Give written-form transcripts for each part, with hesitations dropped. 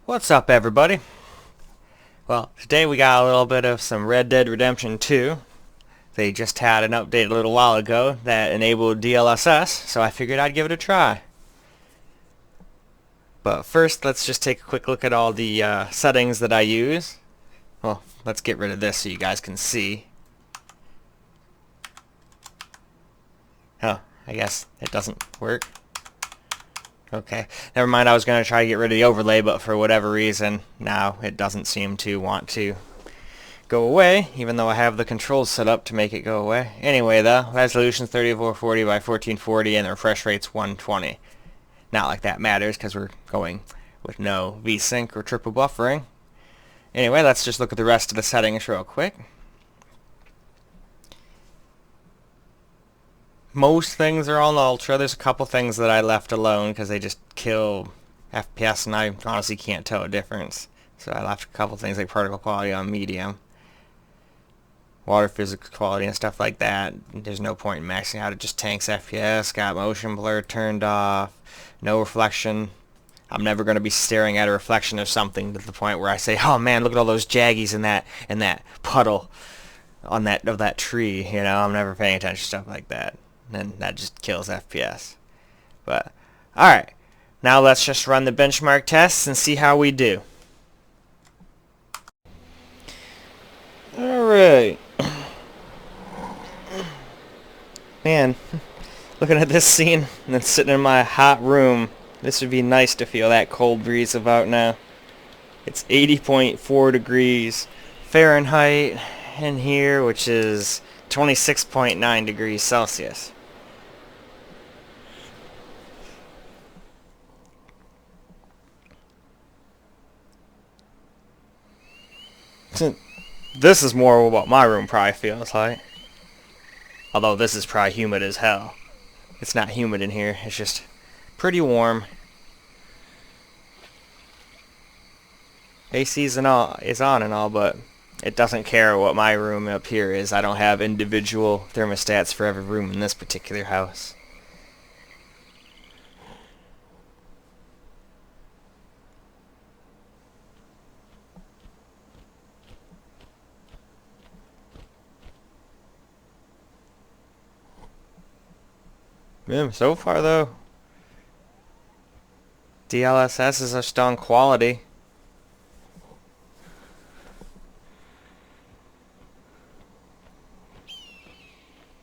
What's up, everybody? Well, today we got a little bit of some Red Dead Redemption 2. They just had an update a little while ago that enabled DLSS, so I figured I'd give it a try. But first, let's just take a quick look at all the settings that I use. Well, let's get rid of this so you guys can see. Oh, I guess it doesn't work. Okay, never mind, I was going to try to get rid of the overlay, but for whatever reason, now it doesn't seem to want to go away, even though I have the controls set up to make it go away. Anyway, the resolution's 3440 by 1440 and the refresh rate's 120. Not like that matters, because we're going with no VSync or triple buffering. Anyway, let's just look at the rest of the settings real quick. Most things are on Ultra. There's a couple things that I left alone because they just kill FPS and I honestly can't tell a difference. So I left a couple things like particle quality on medium. Water physics quality and stuff like that. There's no point in maxing out. It just tanks FPS. Got motion blur turned off. No reflection. I'm never going to be staring at a reflection of something to the point where I say, oh man, look at all those jaggies in that puddle on that tree. You know, I'm never paying attention to stuff like that. And that just kills FPS. But alright, now let's just run the benchmark tests and see how we do. Alright. Man, looking at this scene and then sitting in my hot room, this would be nice to feel that cold breeze about now. It's 80.4 degrees Fahrenheit in here, which is 26.9 degrees Celsius. This is more what my room probably feels like. Although this is probably humid as hell. It's not humid in here, it's just pretty warm. AC is on and all, but it doesn't care what my room up here is. I don't have individual thermostats for every room in this particular house. Yeah, so far though, DLSS is a strong quality.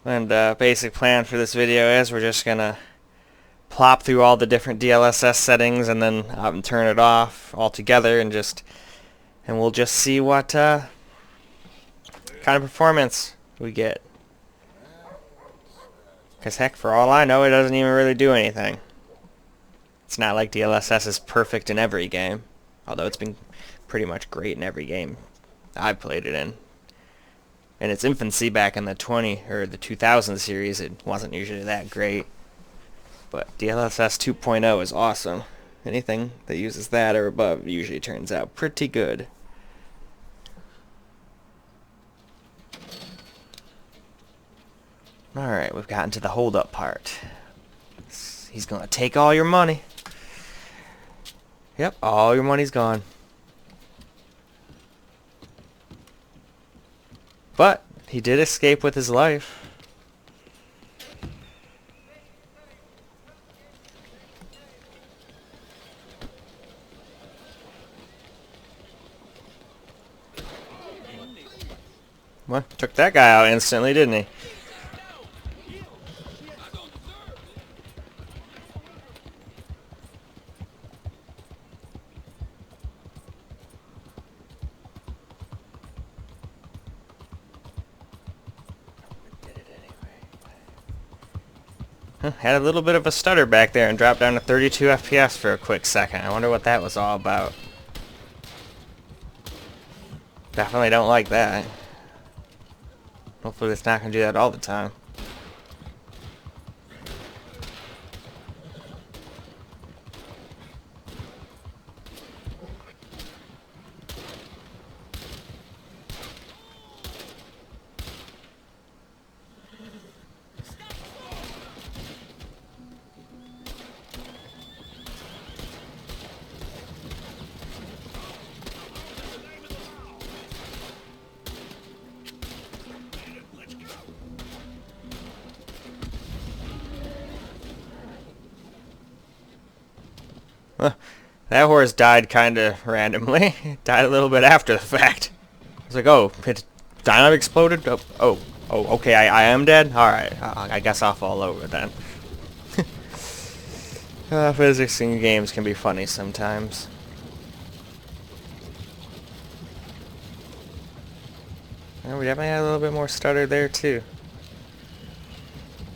And basic plan for this video is we're just gonna plop through all the different DLSS settings and then turn it off altogether and we'll just see what kind of performance we get. Because heck, for all I know, it doesn't even really do anything. It's not like DLSS is perfect in every game, although it's been pretty much great in every game I've played it in. In its infancy back in the 2000 series, it wasn't usually that great. But DLSS 2.0 is awesome. Anything that uses that or above usually turns out pretty good. Alright, we've gotten to the hold-up part. He's gonna take all your money. Yep, all your money's gone. But he did escape with his life. Well, took that guy out instantly, didn't he? Had a little bit of a stutter back there and dropped down to 32 FPS for a quick second. I wonder what that was all about. Definitely don't like that. Hopefully it's not going to do that all the time. That horse died kinda randomly. Died a little bit after the fact. I was like, oh, dynamite exploded? Oh, okay, I am dead? Alright, I guess I'll fall over then. Physics in games can be funny sometimes. Oh, we definitely had a little bit more stutter there too.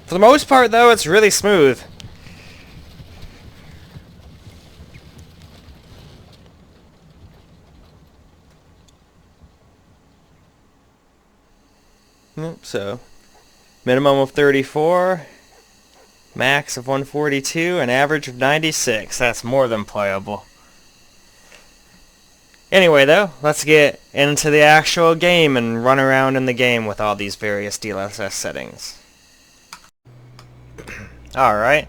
For the most part though, it's really smooth. So, minimum of 34, max of 142, and average of 96. That's more than playable. Anyway though, let's get into the actual game and run around in the game with all these various DLSS settings. Alright.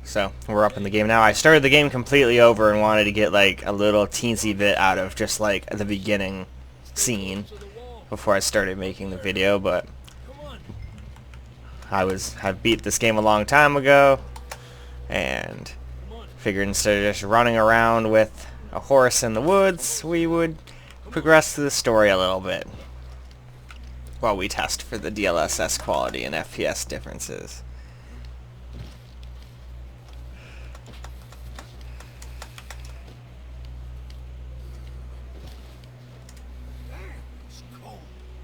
So, we're up in the game now. I started the game completely over and wanted to get like a little teensy bit out of just like the beginning scene before I started making the video, but I beat this game a long time ago and figured instead of just running around with a horse in the woods, we would progress through the story a little bit while we test for the DLSS quality and FPS differences.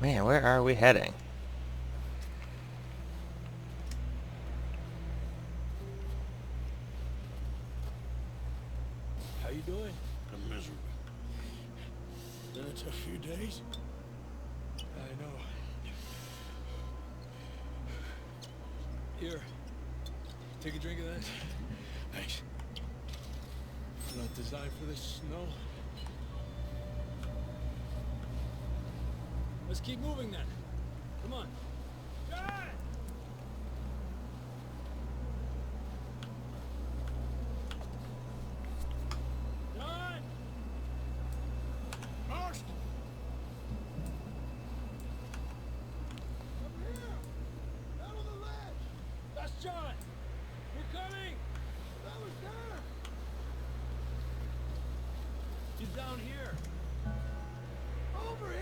Man, where are we heading? How you doing? I'm miserable. Been a tough few days. I know. Here. Take a drink of that. Thanks. I'm not designed for this snow. Let's keep moving then. Come on. John! John! Marsh! Up here! Down on the ledge! That's John! We're coming! That was there! He's down here! Over here!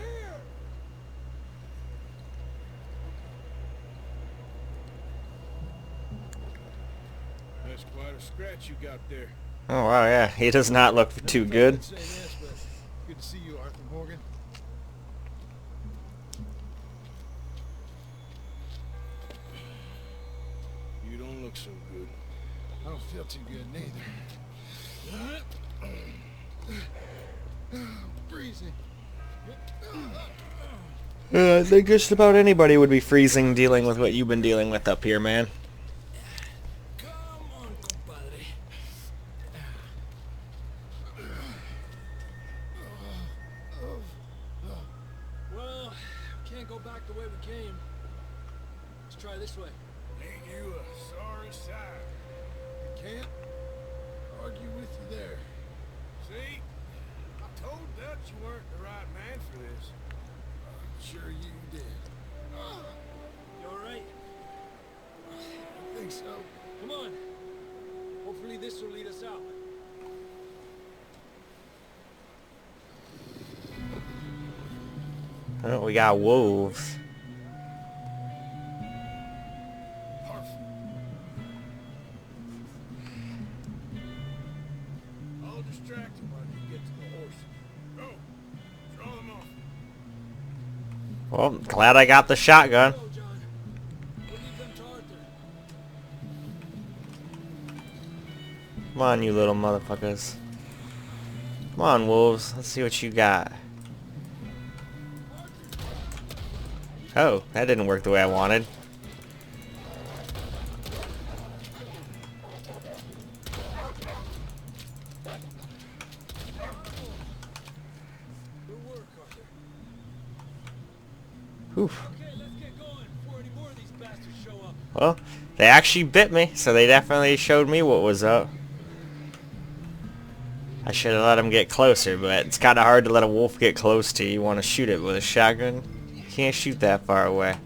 That's quite a scratch you got there. Oh wow, yeah, he does not look too good. Good to see you, Arthur Morgan. You don't look so good. I don't feel too good neither. Freezing. I think just about anybody would be freezing dealing with what you've been dealing with up here, man. Go back the way we came. Let's try this way. Ain't you a sorry sight? I can't argue with you there. See? I told Dutch you weren't the right man for this. I'm sure you did. You alright? I think so. Come on. Hopefully this will lead us out. Oh, we got wolves. I'll distract him while you get to the horse. Go. Draw them off. Well, glad I got the shotgun. Go, John. We'll leave them to Arthur. Come on, you little motherfuckers. Come on, wolves. Let's see what you got. Oh, that didn't work the way I wanted. Good work, Arthur. Oof. Okay, let's get going before any more of these bastards show up. Well, they actually bit me, so they definitely showed me what was up. I should have let them get closer, but it's kind of hard to let a wolf get close to you. You want to shoot it with a shotgun. You can't shoot that far away.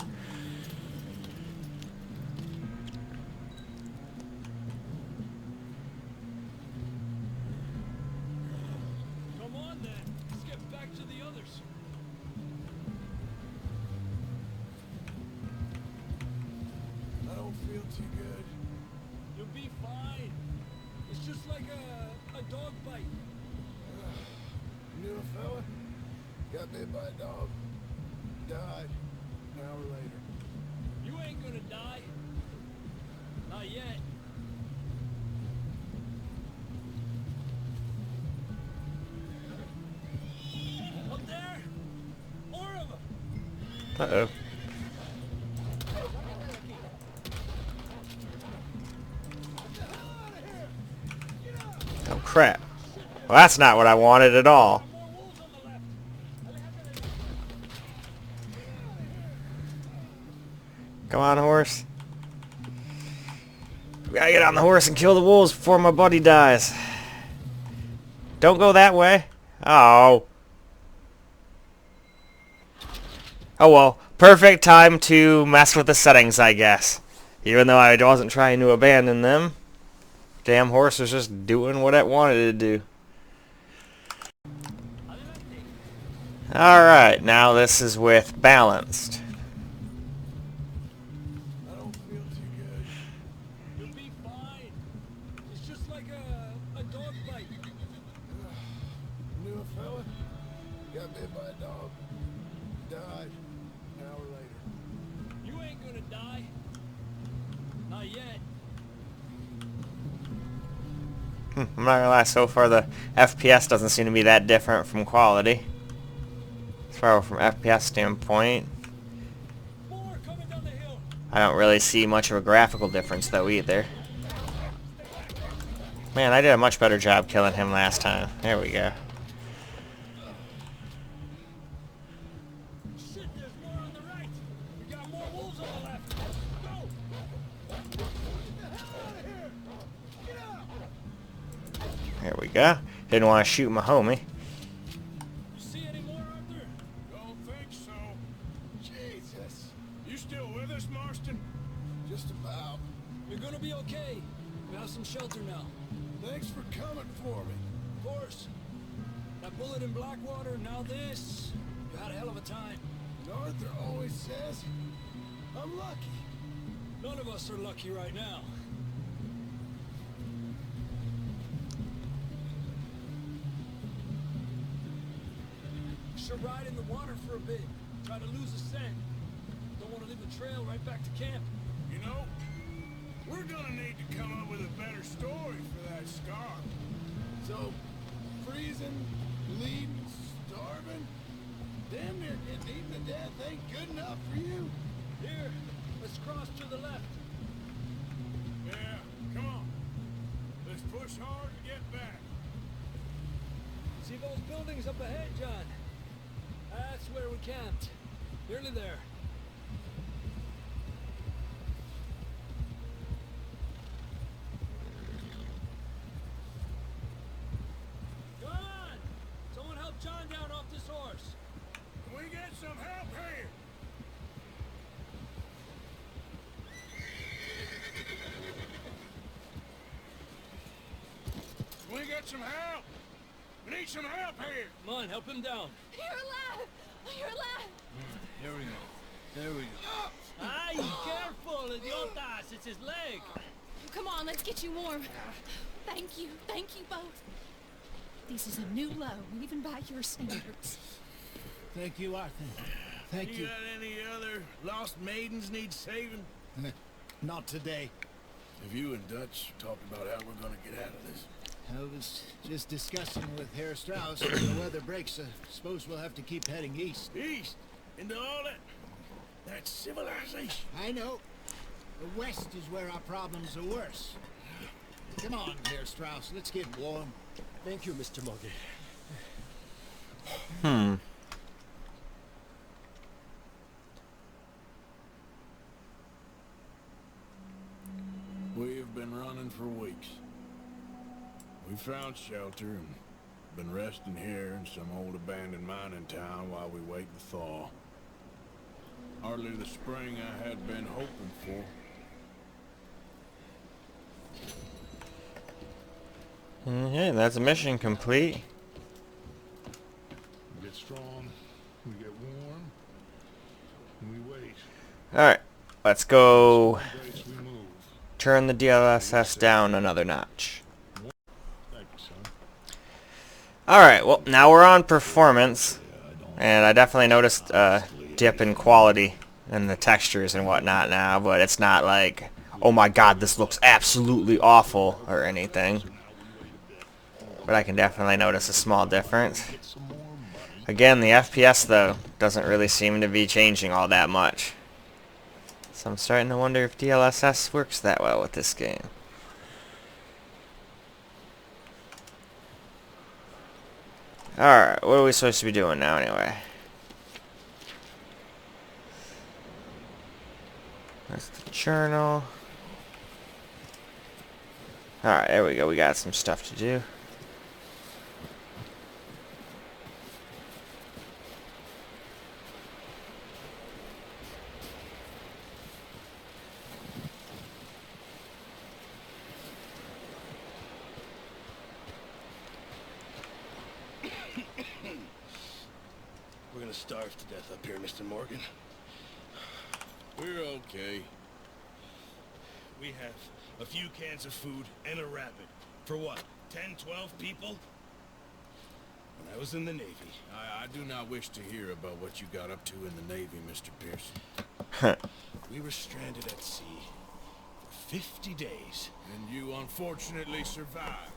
fine. It's just like a dog bite. Knew a fella? Got bit by a dog. Died. An hour later. You ain't gonna die. Not yet. Up there? More of them. Uh-oh. Oh, crap. Well, that's not what I wanted at all. Come on, horse. We gotta get on the horse and kill the wolves before my buddy dies. Don't go that way. Oh. Oh well. Perfect time to mess with the settings, I guess. Even though I wasn't trying to abandon them. Damn horse was just doing what it wanted to do. Alright, now this is with balanced. I don't feel too good. You'll be fine. It's just like a dog bite. Knew a fella? Got bit by a dog. Died. An hour later. You ain't gonna die. Not yet. I'm not gonna lie, so far the FPS doesn't seem to be that different from quality. As far as from FPS standpoint. More coming down the hill. I don't really see much of a graphical difference though either. Man, I did a much better job killing him last time. There we go. Shit, there's more on the right. We got more wolves on the left. Go! Get the hell out of here! Get out! There we go. Didn't want to shoot my homie. You see any more, Arthur? Don't think so. Jesus. You still with us, Marston? Just about. You're gonna be okay. We have some shelter now. Thanks for coming for me. Of course. That bullet in Blackwater, now this. You had a hell of a time. Arthur always says I'm lucky. None of us are lucky right now. Should ride in the water for a bit. Try to lose a scent. Don't want to leave a trail right back to camp. You know, we're gonna need to come up with a better story for that scar. So, freezing, bleeding, starving, damn near getting eaten to death ain't good enough for you. Here, let's cross to the left. Yeah, come on. Let's push hard and get back. See those buildings up ahead, John? That's where we camped. Nearly there. Come on! Someone help John down off this horse. Can we get some help here? Can we get some help? We need some help here. Come on, help him down. You're alive! You're alive! There we go. There we go. Ay, careful, idiotas! It's his leg. Come on, let's get you warm. Thank you both. This is a new low, even by your standards. Thank you, Arthur. Thank you. You got any other lost maidens need saving? Not today. Have you and Dutch talked about how we're gonna get out of this? I was just discussing with Herr Strauss. When the weather breaks, I suppose we'll have to keep heading east. East? Into all that civilization? I know. The west is where our problems are worse. Come on, Herr Strauss, let's get warm. Thank you, Mr. Moggy. We've been running for weeks. We found shelter and been resting here in some old abandoned mining town while we wait the thaw. Hardly the spring I had been hoping for. Okay, that's a mission complete. We get strong, we get warm, and we wait. Alright, let's go. Some days we move. turn the DLSS down another notch. Thank you, son. Alright, well, now we're on performance, and I definitely noticed a dip in quality and the textures and whatnot now, but it's not like, oh my god, this looks absolutely awful or anything. But I can definitely notice a small difference. Again, the FPS, though, doesn't really seem to be changing all that much. So I'm starting to wonder if DLSS works that well with this game. Alright, what are we supposed to be doing now anyway? That's the journal. Alright, there we go. We got some stuff to do. We're gonna starve to death up here, Mr. Morgan. We're okay. We have a few cans of food and a rabbit. For what? 10, 12 people? When I was in the Navy. I do not wish to hear about what you got up to in the Navy, Mr. Pearson. We were stranded at sea for 50 days. And you unfortunately survived.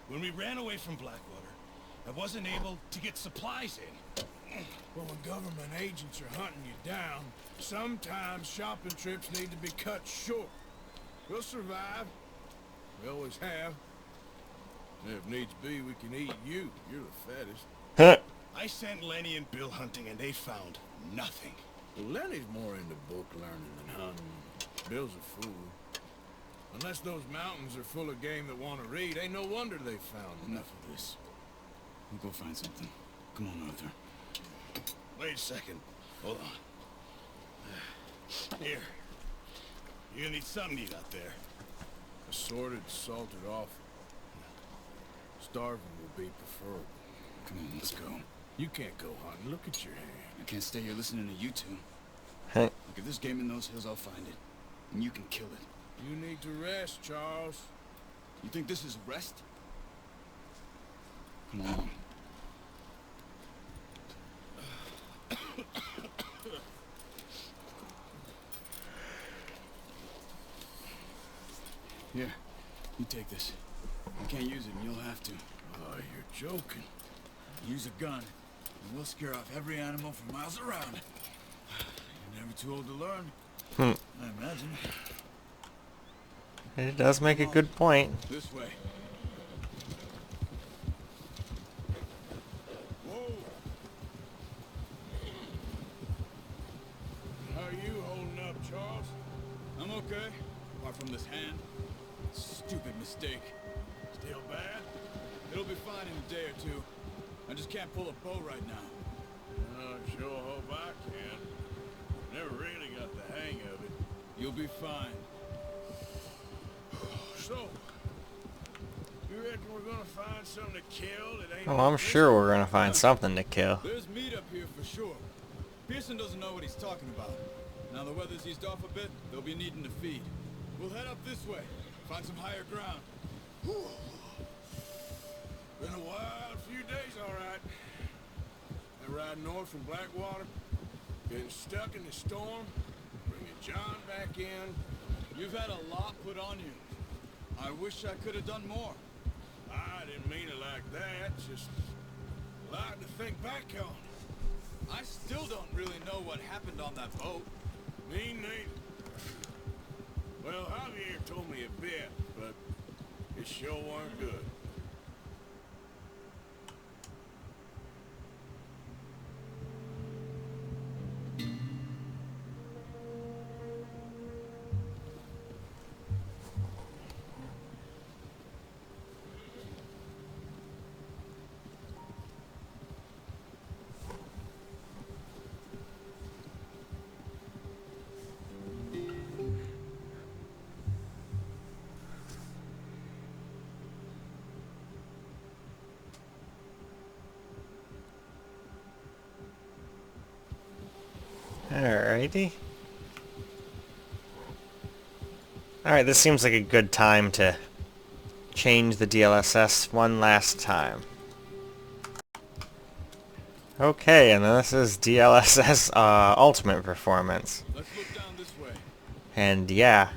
When we ran away from Blackwater, I wasn't able to get supplies in. Well, when government agents are hunting you down, sometimes shopping trips need to be cut short. We'll survive. We always have. And if needs be, we can eat you. You're the fattest. I sent Lenny and Bill hunting and they found nothing. Well, Lenny's more into book learning than hunting. Bill's a fool. Unless those mountains are full of game that want to read, ain't no wonder they found Enough of this. We'll go find something. Come on, Arthur. Wait a second. Hold on. Here. You're gonna need something to eat out there. Assorted, salted offal. Starving will be preferable. Come on, let's go. You can't go hunting. Look at your hand. I can't stay here listening to you two. Hey. Look, if there's game in those hills, I'll find it. And you can kill it. You need to rest, Charles. You think this is rest? Come on. Here, you take this. You can't use it, and you'll have to. Oh, you're joking. Use a gun, and we'll scare off every animal for miles around. You're never too old to learn. I imagine. It does make a good point. This way. Whoa! How are you holding up, Charles? I'm okay, apart from this hand. Stupid mistake. Still bad? It'll be fine in a day or two. I just can't pull a bow right now. I sure hope I can. Never really got the hang of it. You'll be fine. So, you reckon we're gonna find something to kill that ain't... Oh, I'm sure we're gonna find something to kill. There's meat up here for sure. Pearson doesn't know what he's talking about. Now the weather's eased off a bit, they'll be needing to feed. We'll head up this way, find some higher ground. Been a wild few days, all right. Been riding north from Blackwater, getting stuck in the storm, bringing John back in. You've had a lot put on you. I wish I could have done more. I didn't mean it like that, just a lot to think back on. I still don't really know what happened on that boat. Me neither. Well, Javier told me a bit, but it sure weren't good. Alrighty. Alright, this seems like a good time to change the DLSS one last time. Okay, and this is DLSS Ultimate Performance. Let's look down this way. And yeah,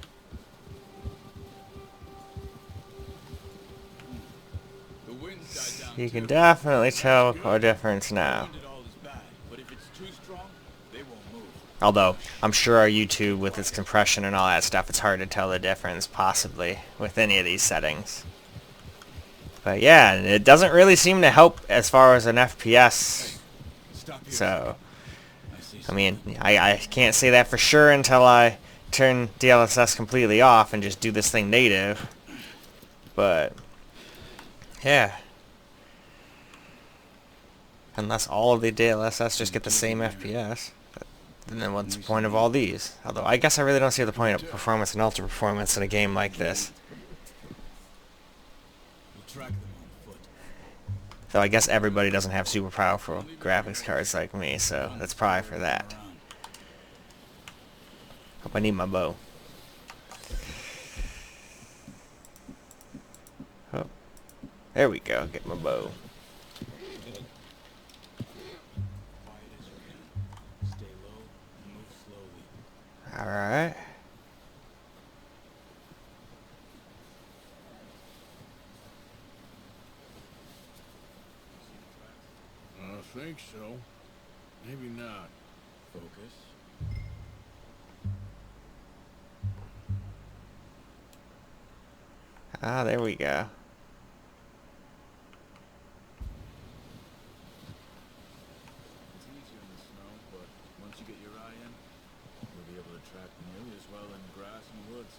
The wind's died down you can too. definitely tell a difference now. Wind at all is bad, but if it's too strong, they won't move. Although, I'm sure our YouTube, with its compression and all that stuff, it's hard to tell the difference, possibly, with any of these settings. But yeah, it doesn't really seem to help as far as an FPS. Stop here. So, I see. I mean, I can't say that for sure until I turn DLSS completely off and just do this thing native. But, yeah. Unless all of the DLSS just get the same FPS. And then what's the point of all these? Although, I guess I really don't see the point of performance and ultra performance in a game like this. We'll track them on foot. Though I guess everybody doesn't have super powerful graphics cards like me, so that's probably for that. Hope I need my bow. Oh, there we go. Get my bow. Quiet as you can. Stay low and move slowly. Alright. I think so. Maybe not. Focus. Ah, there we go. It's easier in the snow, but once you get your eye in, you'll be able to track nearly as well in grass and woods.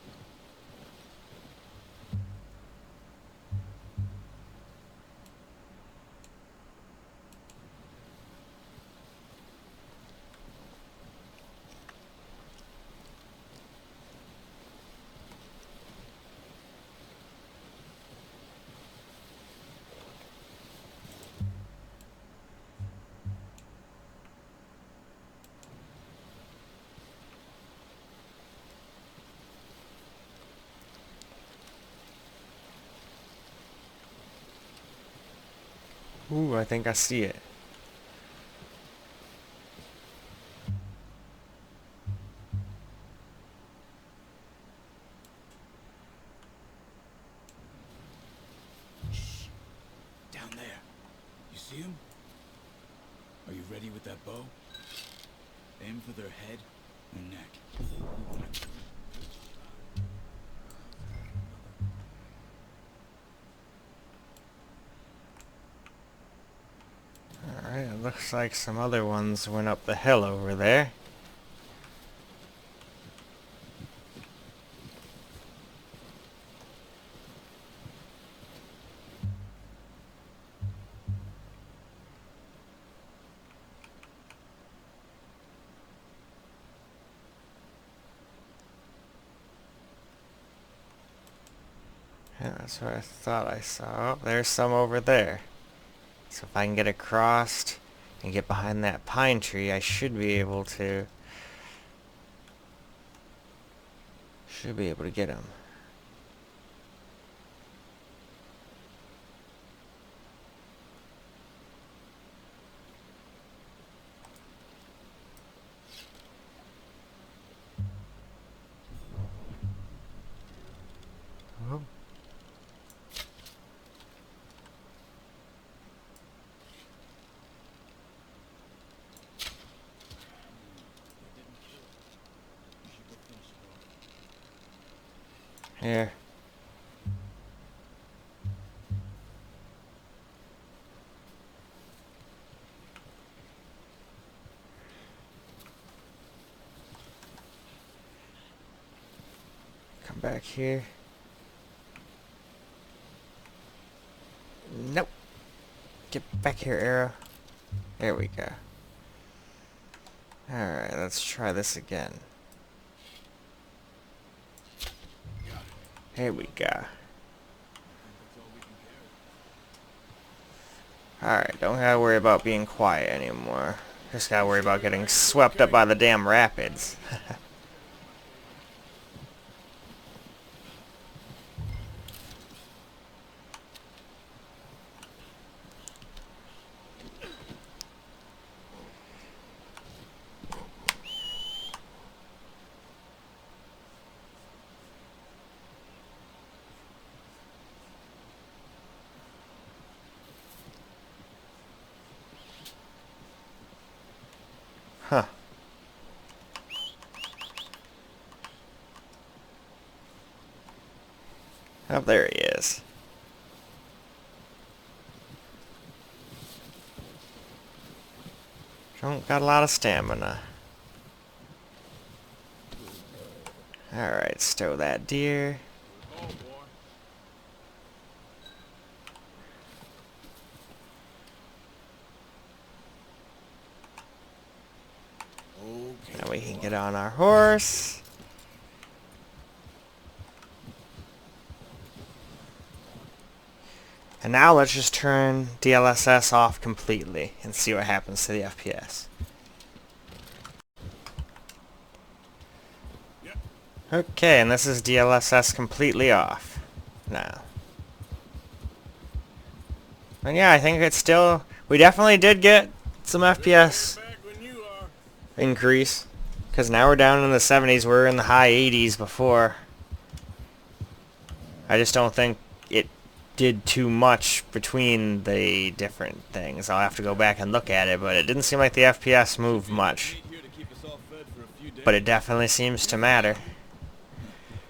Ooh, I think I see it. Shh. Down there. You see him? Are you ready with that bow? Aim for their head or neck. Alright, it looks like some other ones went up the hill over there. Yeah, that's what I thought I saw. Oh, there's some over there. So if I can get across and get behind that pine tree, I should be able to get him. Oh. Here. Come back here. Nope. Get back here, arrow. There we go. Alright, let's try this again. Here we go. Alright, don't gotta worry about being quiet anymore. Just gotta worry about getting swept up by the damn rapids. Huh. Oh, there he is. Don't got a lot of stamina. Alright, stow that deer. Now we can get on our horse. And now let's just turn DLSS off completely and see what happens to the FPS. Okay, and this is DLSS completely off now. And yeah, I think it's still... We definitely did get some FPS increase. Because now we're down in the 70s. We're in the high 80s before. I just don't think it did too much between the different things. I'll have to go back and look at it, but it didn't seem like the FPS moved much. But it definitely seems to matter.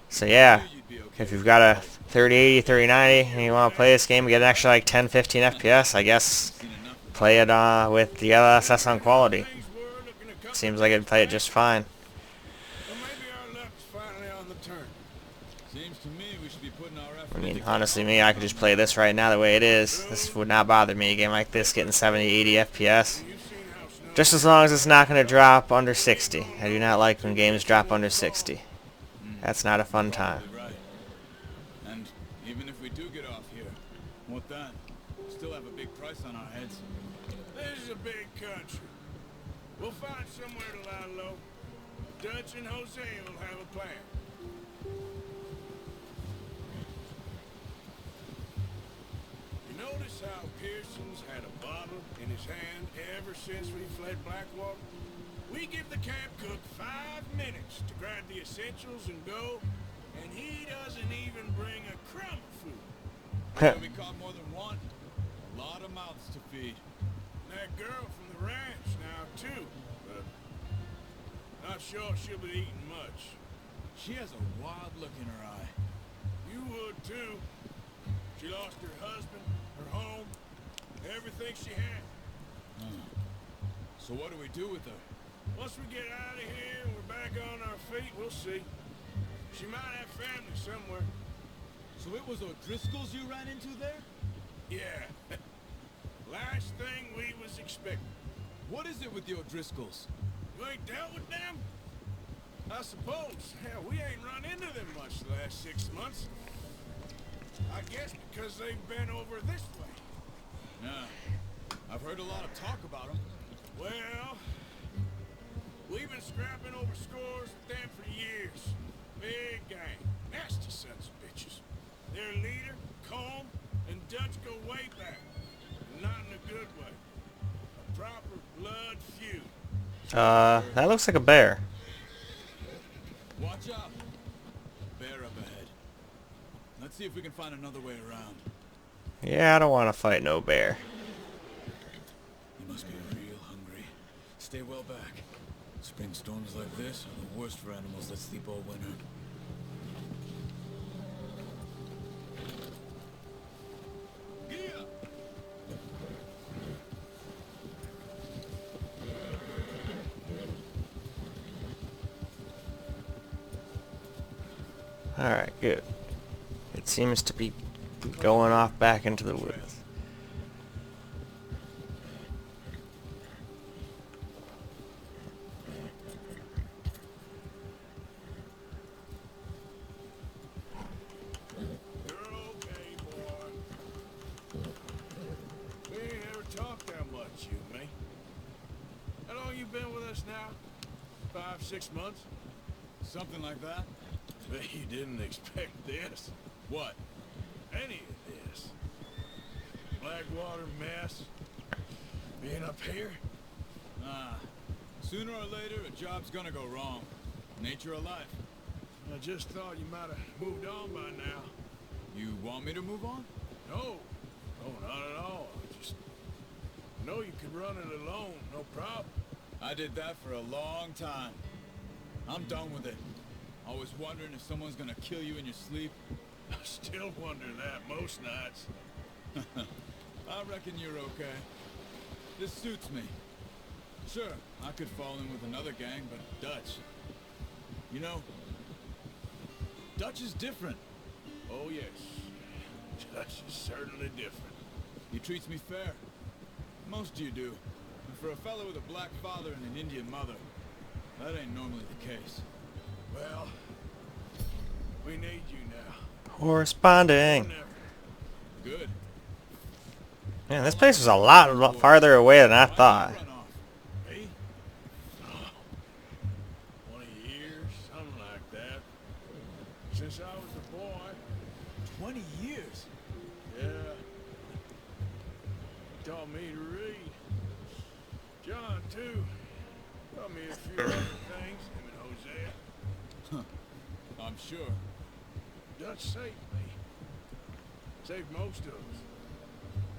So yeah, if you've got a 3080, 3090, and you want to play this game and get an extra like 10, 15 FPS, I guess play it with the DLSS on quality. Seems like it'd play it just fine. I mean, honestly, me, I could just play this right now the way it is. This would not bother me. A game like this getting 70, 80 FPS. Just as long as it's not going to drop under 60. I do not like when games drop under 60. That's not a fun time. And even if we do get off here, what then? Still have a big price on our heads. This is a big country. We'll find somewhere to lie low. Dutch and Jose will have a plan. You notice how Pearson's had a bottle in his hand ever since we fled Blackwater? We give the camp cook 5 minutes to grab the essentials and go, and he doesn't even bring a crumb of food. We caught more than one. A lot of mouths to feed. And that girl from the ranch now, too. But not sure she'll be eating much. She has a wild look in her eye. You would, too. She lost her husband, her home, everything she had. So what do we do with her? Once we get out of here and we're back on our feet, we'll see. She might have family somewhere. So it was O'Driscoll's you ran into there? Yeah. Last thing we was expecting. What is it with the O'Driscolls? You ain't dealt with them? I suppose. Hell, we ain't run into them much the last 6 months. I guess because they've been over this way. Yeah. I've heard a lot of talk about them. Well, we've been scrapping over scores with them for years. Big gang. Nasty sons of bitches. Their leader, Combe, and Dutch go way back. Not in a good way. A proper blood feud. That looks like a bear. Watch out. Bear up ahead. Let's see if we can find another way around. Yeah, I don't want to fight no bear. You must be real hungry. Stay well back. Spring storms like this are the worst for animals that sleep all winter. Alright, good. It seems to be going off back into the woods. You're okay, boy. We ain't ever talked that much, you and me. How long you been with us now? 5, 6 months? Something like that? Bet you didn't expect this. What? Any of this. Blackwater mess. Being up here. Sooner or later, a job's gonna go wrong. Nature of life. I just thought you might have moved on by now. You want me to move on? No. No, not at all. I know you could run it alone, no problem. I did that for a long time. I'm done with it. Always wondering if someone's gonna kill you in your sleep. I still wonder that most nights. I reckon you're okay. This suits me. Sure, I could fall in with another gang, but Dutch. You know, Dutch is different. Oh yes, Dutch is certainly different. He treats me fair. Most of you do. And for a fellow with a black father and an Indian mother, that ain't normally the case. Well, we need you now. Corresponding. Never. Good. Man, this place was a lot farther away than I thought. Run off. Me? 20 years, something like that. Since I was a boy. 20 years? Yeah. He taught me to read. John, too. Taught me a few other things, him and Hosea. I'm sure. Dutch saved me. Saved most of us.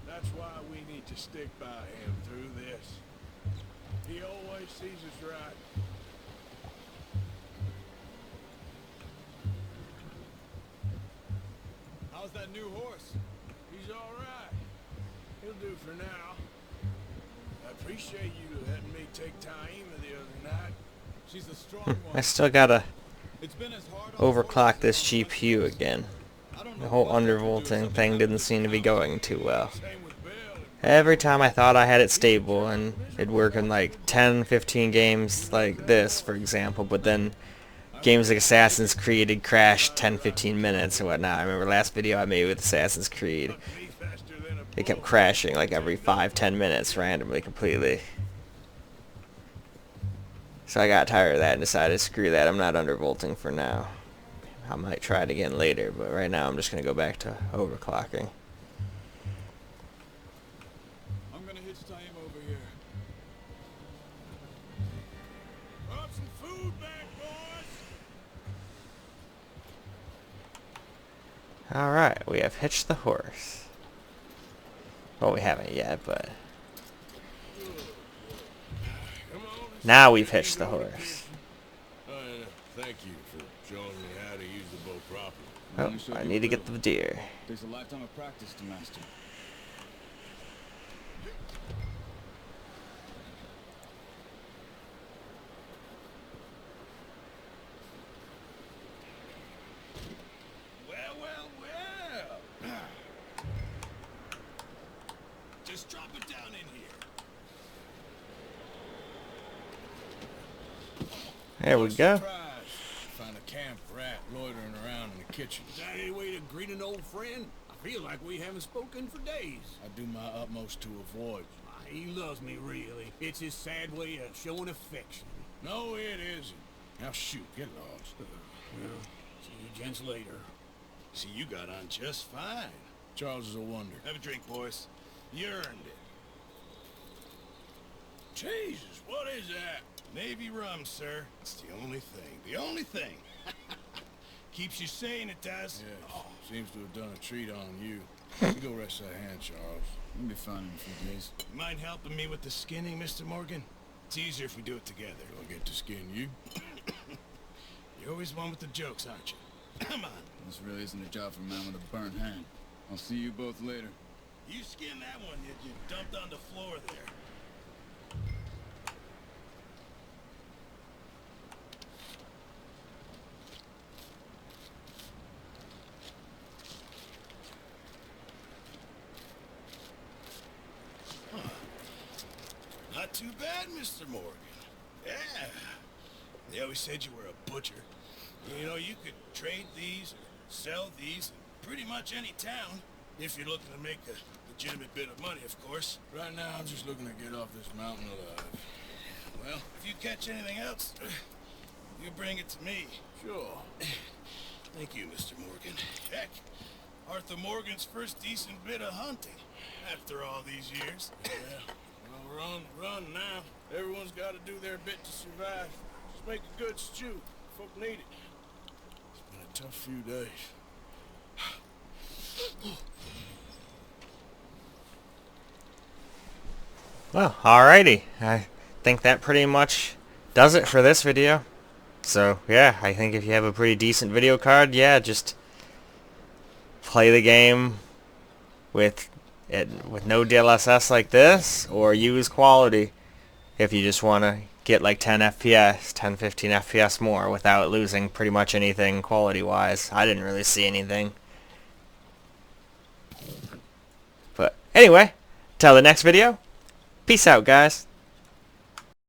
That's why we need to stick by him through this. He always sees us right. How's that new horse? He's all right. He'll do for now. I appreciate you letting me take Taima the other night. She's a strong I one. still gotta It's been as hard on overclock horses this as on GPU horses. again. I don't The know whole what they could do undervolting if something thing didn't happened seem to be now. going too well. Same with Bill. Every time I thought I had it stable and it'd work in like 10, 15 games like this, for example, but then games like Assassin's Creed had crashed 10, 15 minutes and whatnot. I remember last video I made with Assassin's Creed. Me faster than a It kept bull. crashing like every 5, 10 minutes randomly, completely. So I got tired of that and decided, screw that, I'm not undervolting for now. I might try it again later, but right now I'm just going to go back to overclocking. I'm gonna hitch Taima over here. Brought some food back, boys. Alright, we have hitched the horse. Well, we haven't yet, but Come on. let's now see we've if we hitched the can go to horse. kitchen. Thank you for showing me how to use the bow properly. Oh, I need to get the deer. Takes a lifetime of practice to master. Well, well, well. Just drop it down in here. There we go. Surprise. Find a camp rat loitering around in the kitchen. Is that any way to greet an old friend? I feel like we haven't spoken for days. I do my utmost to avoid. He loves me, really. It's his sad way of showing affection. No, it isn't. Now shoot, get lost. Well, see you gents later. See, you got on just fine. Charles is a wonder. Have a drink, boys. You earned it. Jesus, what is that? Navy rum, sir. It's the only thing. The only thing. Keeps you sane, it does. Yeah, seems to have done a treat on you. You go rest that hand, Charles. We'll be fine in a few days. You mind helping me with the skinning, Mr. Morgan? It's easier if we do it together. Do I get to skin you? You're always one with the jokes, aren't you? Come on. This really isn't a job for a man with a burnt hand. I'll see you both later. You skinned that one you dumped on the floor there. Not too bad, Mr. Morgan. Yeah. They always said you were a butcher. You know, you could trade these or sell these in pretty much any town. If you're looking to make a legitimate bit of money, of course. Right now, I'm just looking to get off this mountain alive. Well, if you catch anything else, you bring it to me. Sure. Thank you, Mr. Morgan. Heck, Arthur Morgan's first decent bit of hunting after all these years. Yeah. Well, we're on the run now. Everyone's got to do their bit to survive. Just make a good stew. Folk need it. It's been a tough few days. Well, alrighty. think that pretty much does it for this video. So yeah, I think if you have a pretty decent video card, yeah, just play the game with no DLSS like this, or use quality if you just want to get like 10 FPS, 10, 15 FPS more without losing pretty much anything quality-wise. I didn't really see anything. But anyway, till the next video, peace out, guys.